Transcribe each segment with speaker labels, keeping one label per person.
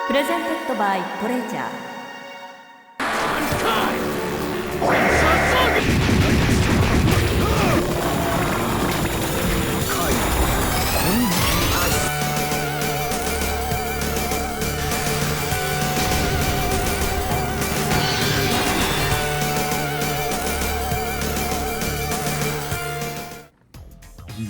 Speaker 1: プレゼンテッドバイトレジャー。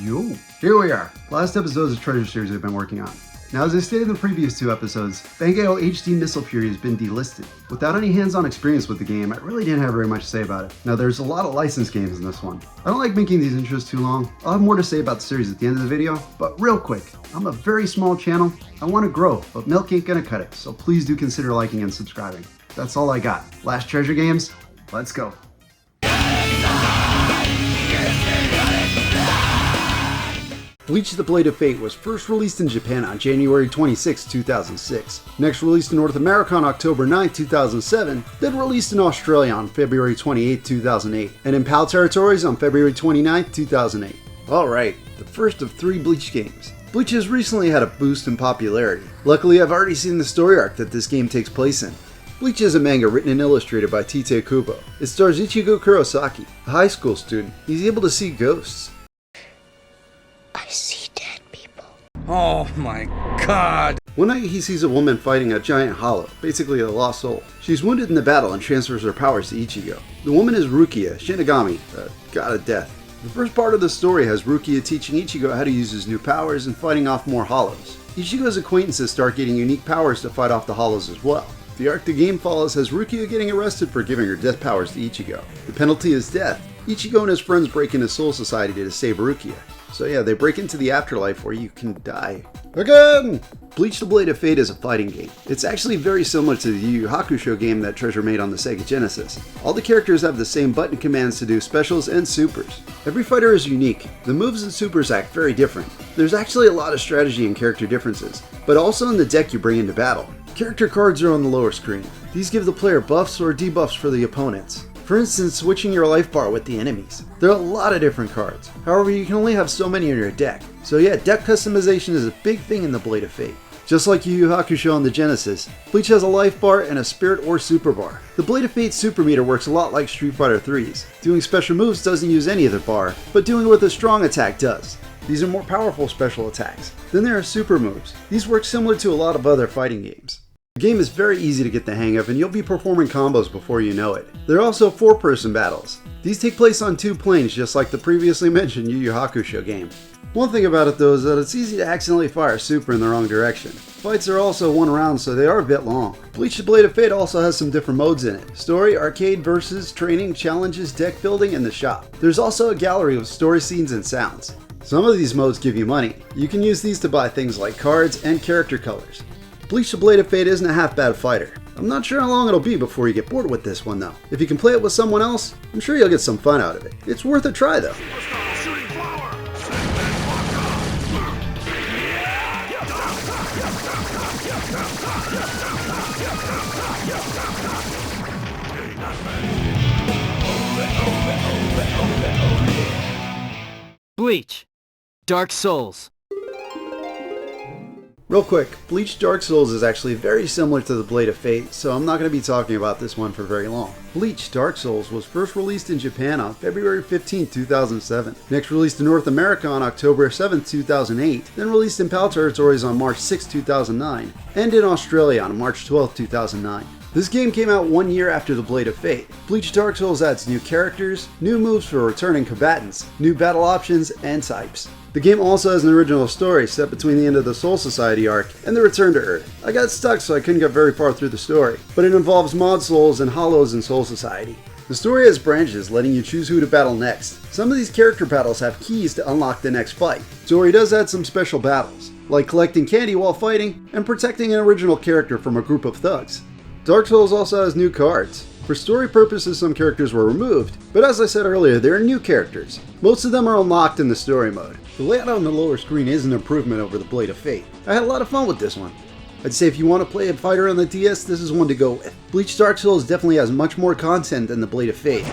Speaker 2: Yo, here we are. Last episode is the treasure series I've been working on. Now, as I stated in the previous two episodes, Bangai-O HD Missile Fury has been delisted. Without any hands-on experience with the game, I really didn't have very much to say about it. Now, there's a lot of licensed games in this one. I don't like making these intros too long. I'll have more to say about the series at the end of the video, but real quick, I'm a very small channel. I want to grow, but milk ain't gonna cut it, so please do consider liking and subscribing. That's all I got. Last treasure games, let's go. Bleach: The Blade of Fate was first released in Japan on January 26, 2006, next released in North America on October 9, 2007, then released in Australia on February 28, 2008, and in PAL territories on February 29, 2008. Alright, the first of 3 Bleach games. Bleach has recently had a boost in popularity. Luckily, I've already seen the story arc that this game takes place in. Bleach is a manga written and illustrated by Tite Kubo. It stars Ichigo Kurosaki, a high school student. He's able to see ghosts.
Speaker 3: I see dead people.
Speaker 4: Oh my god!
Speaker 2: One night he sees a woman fighting a giant hollow, basically a lost soul. She's wounded in the battle and transfers her powers to Ichigo. The woman is Rukia, Shinigami, a god of death. The first part of the story has Rukia teaching Ichigo how to use his new powers and fighting off more hollows. Ichigo's acquaintances start getting unique powers to fight off the hollows as well. The arc the game follows has Rukia getting arrested for giving her death powers to Ichigo. The penalty is death. Ichigo and his friends break into Soul Society to save Rukia. So yeah, they break into the afterlife where you can die. Again! Bleach: The Blade of Fate is a fighting game. It's actually very similar to the Yu Yu Hakusho game that Treasure made on the Sega Genesis. All the characters have the same button commands to do specials and supers. Every fighter is unique. The moves and supers act very different. There's actually a lot of strategy and character differences, but also in the deck you bring into battle. Character cards are on the lower screen. These give the player buffs or debuffs for the opponents. For instance, switching your life bar with the enemies. There are a lot of different cards. However, you can only have so many in your deck. So yeah, deck customization is a big thing in the Blade of Fate. Just like Yu Yu Hakusho on the Genesis, Bleach has a life bar and a spirit or super bar. The Blade of Fate super meter works a lot like Street Fighter 3's. Doing special moves doesn't use any of the bar, but doing it with a strong attack does. These are more powerful special attacks. Then there are super moves. These work similar to a lot of other fighting games. The game is very easy to get the hang of and you'll be performing combos before you know it. There are also 4-person battles. These take place on 2 planes just like the previously mentioned Yu Yu Hakusho game. One thing about it though is that it's easy to accidentally fire super in the wrong direction. Fights are also 1 round so they are a bit long. Bleach: The Blade of Fate also has some different modes in it. Story, arcade, versus, training, challenges, deck building, and the shop. There's also a gallery with story scenes and sounds. Some of these modes give you money. You can use these to buy things like cards and character colors. Bleach: The Blade of Fate isn't a half bad fighter. I'm not sure how long it'll be before you get bored with this one though. If you can play it with someone else, I'm sure you'll get some fun out of it. It's worth a try though.
Speaker 5: Bleach: Dark Souls.
Speaker 2: Real quick, Bleach: Dark Souls is actually very similar to the Blade of Fate, so I'm not going to be talking about this one for very long. Bleach: Dark Souls was first released in Japan on February 15, 2007, next released in North America on October 7, 2008, then released in PAL territories on March 6, 2009, and in Australia on March 12, 2009. This game came out 1 year after the Blade of Fate. Bleach: Dark Souls adds new characters, new moves for returning combatants, new battle options, and types. The game also has an original story set between the end of the Soul Society arc and the return to Earth. I got stuck so I couldn't get very far through the story, but it involves mod souls and hollows in Soul Society. The story has branches letting you choose who to battle next. Some of these character battles have keys to unlock the next fight. The story does add some special battles, like collecting candy while fighting and protecting an original character from a group of thugs. Dark Souls also has new cards. For story purposes, some characters were removed, but as I said earlier, there are new characters. Most of them are unlocked in the story mode. The layout on the lower screen is an improvement over the Blade of Fate. I had a lot of fun with this one. I'd say if you want to play a fighter on the DS, this is one to go with. Bleach: Dark Souls definitely has much more content than the Blade of Fate.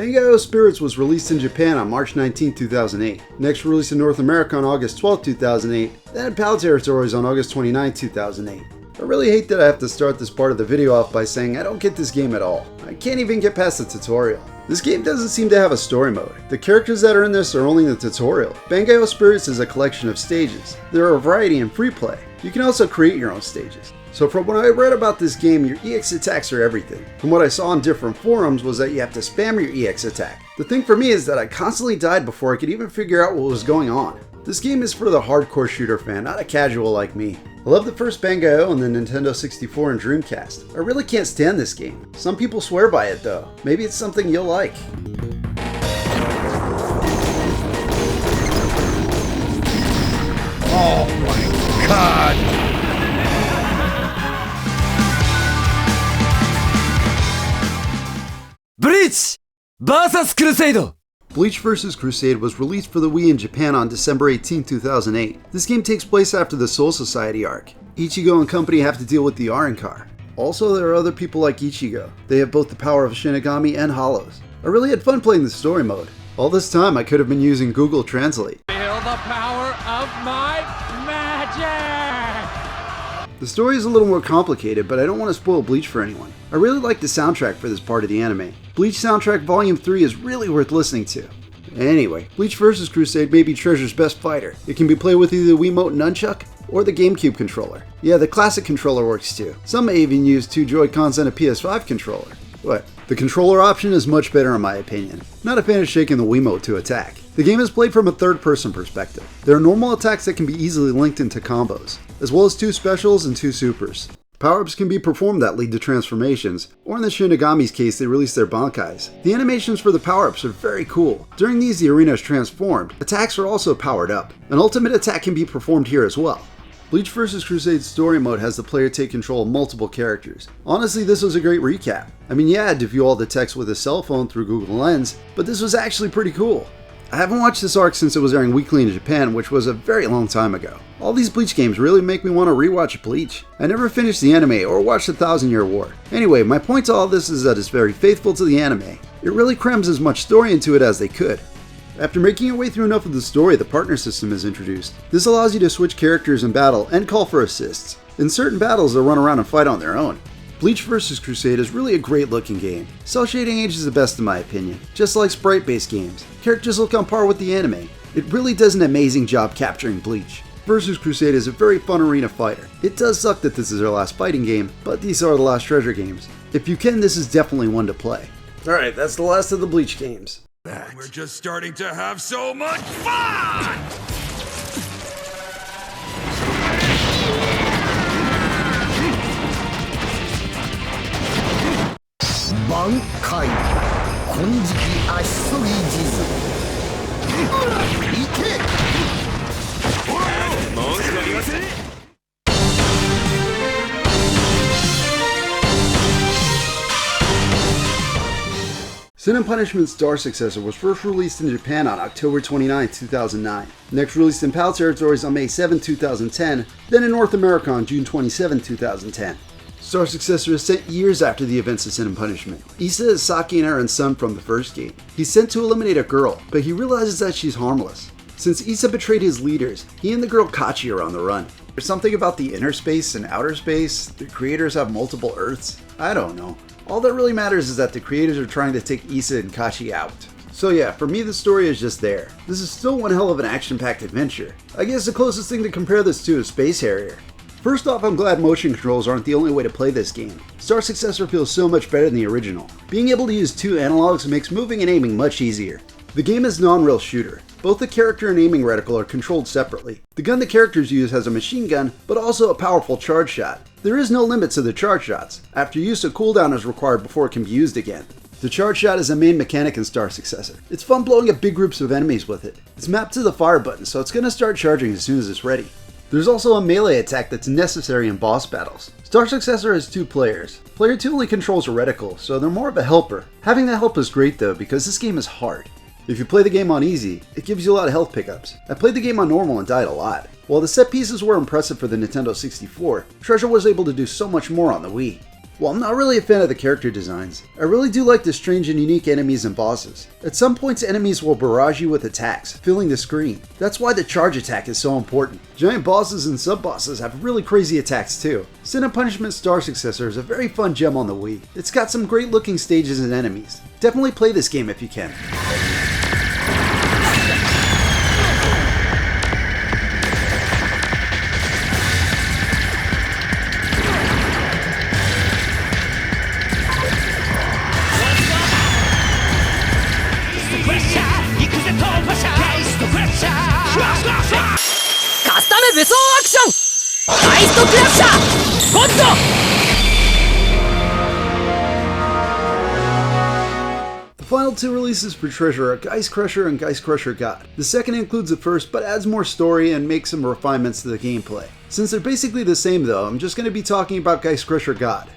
Speaker 2: Bangai-O Spirits was released in Japan on March 19, 2008. Next released in North America on August 12, 2008. Then in PAL territories on August 29, 2008. I really hate that I have to start this part of the video off by saying I don't get this game at all. I can't even get past the tutorial. This game doesn't seem to have a story mode. The characters that are in this are only in the tutorial. Bangai-O Spirits is a collection of stages. There are a variety in free play. You can also create your own stages. So from what I read about this game, your EX attacks are everything. From what I saw on different forums was that you have to spam your EX attack. The thing for me is that I constantly died before I could even figure out what was going on. This game is for the hardcore shooter fan, not a casual like me. I love the first Bangai-O on the Nintendo 64 and Dreamcast. I really can't stand this game. Some people swear by it though. Maybe it's something you'll like.
Speaker 4: Oh my god!
Speaker 5: Bleach vs Crusade.
Speaker 2: Bleach vs. Crusade was released for the Wii in Japan on December 18, 2008. This game takes place after the Soul Society arc. Ichigo and company have to deal with the Arrancar. Also, there are other people like Ichigo. They have both the power of Shinigami and Hollows. I really had fun playing the story mode. All this time I could have been using Google Translate.
Speaker 6: Feel the power of my magic!
Speaker 2: The story is a little more complicated, but I don't want to spoil Bleach for anyone. I really like the soundtrack for this part of the anime. Bleach soundtrack Volume 3 is really worth listening to. Anyway, Bleach vs. Crusade may be Treasure's best fighter. It can be played with either the Wiimote Nunchuck or the GameCube controller. Yeah, the classic controller works too. Some may even use two Joy-Cons and a PS5 controller. What? The controller option is much better in my opinion. Not a fan of shaking the Wiimote to attack. The game is played from a third-person perspective. There are normal attacks that can be easily linked into combos, as well as two specials and two supers. Power-ups can be performed that lead to transformations, or in the Shinigami's case they release their Bankais. The animations for the power-ups are very cool. During these the arena is transformed. Attacks are also powered up. An ultimate attack can be performed here as well. Bleach vs. Crusade's story mode has the player take control of multiple characters. Honestly, this was a great recap. I mean, yeah, I had to view all the text with a cell phone through Google Lens, but this was actually pretty cool. I haven't watched this arc since it was airing weekly in Japan, which was a very long time ago. All these Bleach games really make me want to rewatch Bleach. I never finished the anime or watched the 1000-Year War. Anyway, my point to all this is that it's very faithful to the anime. It really crams as much story into it as they could. After making your way through enough of the story, the partner system is introduced. This allows you to switch characters in battle and call for assists. In certain battles, they'll run around and fight on their own. Bleach vs. Crusade is really a great looking game. Cell shading ages the best in my opinion. Just like sprite-based games, characters look on par with the anime. It really does an amazing job capturing Bleach. Vs. Crusade is a very fun arena fighter. It does suck that this is their last fighting game, but these are the last treasure games. If you can, this is definitely one to play. Alright, that's the last of the Bleach games.
Speaker 4: We're just starting to have so much fun!
Speaker 7: Bankai 金色足そぎ地図いけ文句は言わせね
Speaker 2: Sin and Punishment Star Successor was first released in Japan on October 29, 2009. Next released in PAL territories on May 7, 2010, then in North America on June 27, 2010. Star Successor is set years after the events of Sin and Punishment. Issa is Saki and Eren's son from the first game. He's sent to eliminate a girl, but he realizes that she's harmless. Since Issa betrayed his leaders, he and the girl Kachi are on the run. There's something about the inner space and outer space, the creators have multiple Earths, I don't know. All that really matters is that the creators are trying to take Issa and Kachi out. So yeah, for me the story is just there. This is still one hell of an action-packed adventure. I guess the closest thing to compare this to is Space Harrier. First off, I'm glad motion controls aren't the only way to play this game. Star Successor feels so much better than the original. Being able to use two analogs makes moving and aiming much easier. The game is non-rail shooter. Both the character and aiming reticle are controlled separately. The gun the characters use has a machine gun, but also a powerful charge shot. There is no limit to the charge shots. After use, a cooldown is required before it can be used again. The charge shot is a main mechanic in Star Successor. It's fun blowing up big groups of enemies with it. It's mapped to the fire button, so it's going to start charging as soon as it's ready. There's also a melee attack that's necessary in boss battles. Star Successor has two players. Player 2 only controls a reticle, so they're more of a helper. Having that help is great though, because this game is hard. If you play the game on easy, it gives you a lot of health pickups. I played the game on normal and died a lot. While the set pieces were impressive for the Nintendo 64, Treasure was able to do so much more on the Wii. While I'm not really a fan of the character designs, I really do like the strange and unique enemies and bosses. At some points, enemies will barrage you with attacks, filling the screen. That's why the charge attack is so important. Giant bosses and sub-bosses have really crazy attacks too. Sin and Punishment Star Successor is a very fun gem on the Wii. It's got some great looking stages and enemies. Definitely play this game if you can.
Speaker 5: Custom 武装アクションガイストクラッシャーゴッド
Speaker 2: The final two releases for Treasure are Gaist Crusher and Gaist Crusher God. The second includes the first, but adds more story and makes some refinements to the gameplay. Since they're basically the same though, I'm just going to be talking about Gaist Crusher God.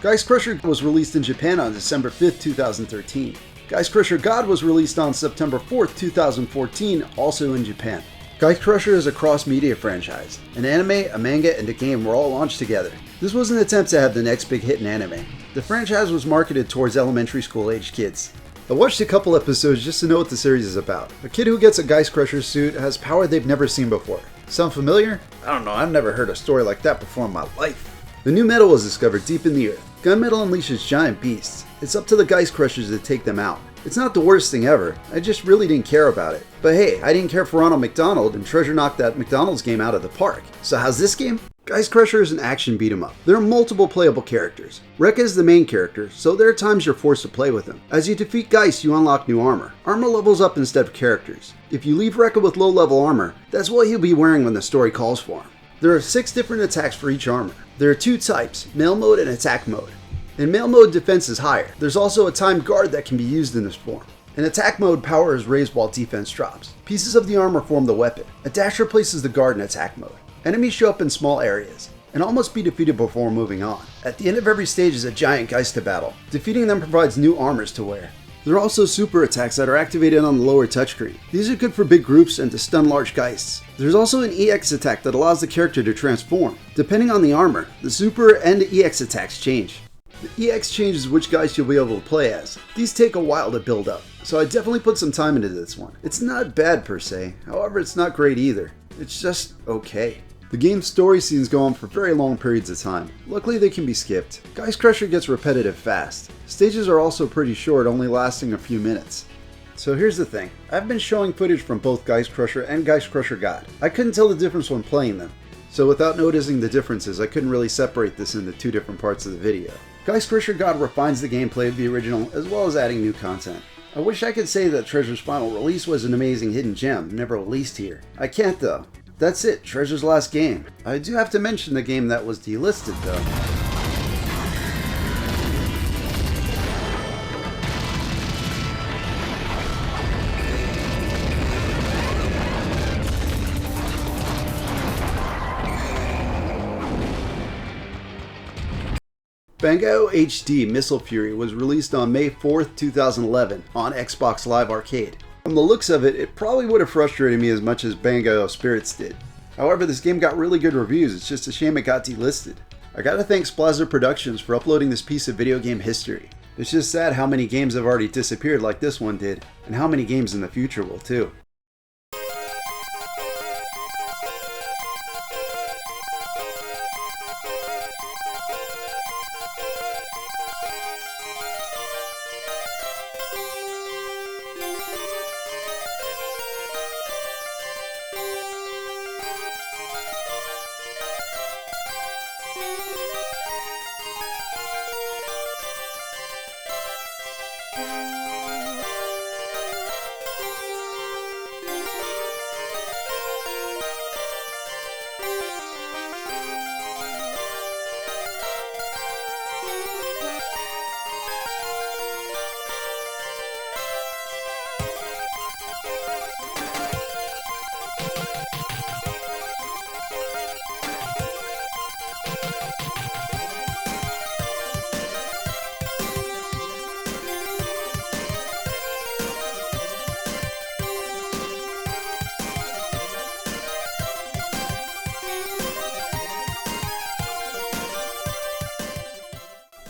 Speaker 2: Gaist Crusher was released in Japan on December 5th, 2013. Gaist Crusher God was released on September 4th, 2014, also in Japan. Gaist Crusher is a cross-media franchise. An anime, a manga, and a game were all launched together. This was an attempt to have the next big hit in anime. The franchise was marketed towards elementary school-aged kids. I watched a couple episodes just to know what the series is about. A kid who gets a Gaist Crusher suit has power they've never seen before. Sound familiar? I don't know, I've never heard a story like that before in my life. The new metal was discovered deep in the earth. Gunmetal unleashes giant beasts. It's up to the Gaist Crushers to take them out. It's not the worst thing ever, I just really didn't care about it. But hey, I didn't care for Ronald McDonald, and Treasure knocked that McDonald's game out of the park. So how's this game? Gaist Crusher is an action beat 'em up. There are multiple playable characters. Rekka is the main character, so there are times you're forced to play with him. As you defeat Geist, you unlock new armor. Armor levels up instead of characters. If you leave Rekka with low level armor, that's what he'll be wearing when the story calls for him. There are 6 different attacks for each armor. There are 2 types, mail mode and attack mode. In mail mode, defense is higher. There's also a timed guard that can be used in this form. In attack mode, power is raised while defense drops. Pieces of the armor form the weapon. A dash replaces the guard in attack mode. Enemies show up in small areas and almost be defeated before moving on. At the end of every stage is a giant Geist to battle. Defeating them provides new armors to wear. There are also super attacks that are activated on the lower touchscreen. These are good for big groups and to stun large Geists. There's also an EX attack that allows the character to transform. Depending on the armor, the super and EX attacks change. The EX changes which Geist you'll be able to play as. These take a while to build up, so I definitely put some time into this one. It's not bad per se, however it's not great either. It's just okay. The game's story scenes go on for very long periods of time. Luckily they can be skipped. Gaist Crusher gets repetitive fast. Stages are also pretty short, only lasting a few minutes. So here's the thing, I've been showing footage from both Gaist Crusher and Gaist Crusher God. I couldn't tell the difference when playing them. So without noticing the differences, I couldn't really separate this into 2 different parts of the video. Gaist Crusher God refines the gameplay of the original as well as adding new content. I wish I could say that Treasure's final release was an amazing hidden gem, never released here. I can't though. That's it, Treasure's last game. I do have to mention the game that was delisted though. Bangai-O HD Missile Fury was released on May 4th, 2011 on Xbox Live Arcade. From the looks of it, it probably would have frustrated me as much as Bangai-O Spirits did. However, this game got really good reviews, it's just a shame it got delisted. I gotta thank Splazer Productions for uploading this piece of video game history. It's just sad how many games have already disappeared like this one did, and how many games in the future will too.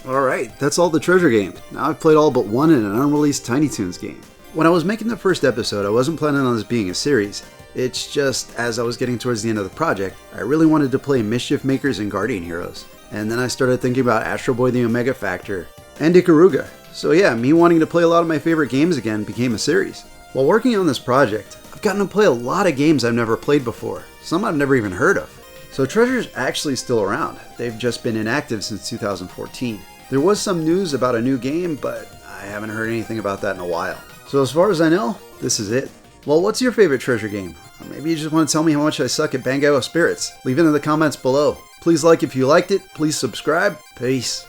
Speaker 2: Alright, that's all the treasure games. Now I've played all but one in an unreleased Tiny Toons game. When I was making the first episode, I wasn't planning on this being a series. It's just, as I was getting towards the end of the project, I really wanted to play Mischief Makers and Guardian Heroes. And then I started thinking about Astro Boy the Omega Factor and Ikaruga. So yeah, me wanting to play a lot of my favorite games again became a series. While working on this project, I've gotten to play a lot of games I've never played before, some I've never even heard of. So Treasure's actually still around. They've just been inactive since 2014. There was some news about a new game, but I haven't heard anything about that in a while. So as far as I know, this is it. Well, what's your favorite Treasure game? Or maybe you just want to tell me how much I suck at Bangai-O Spirits. Leave it in the comments below. Please like if you liked it. Please subscribe. Peace.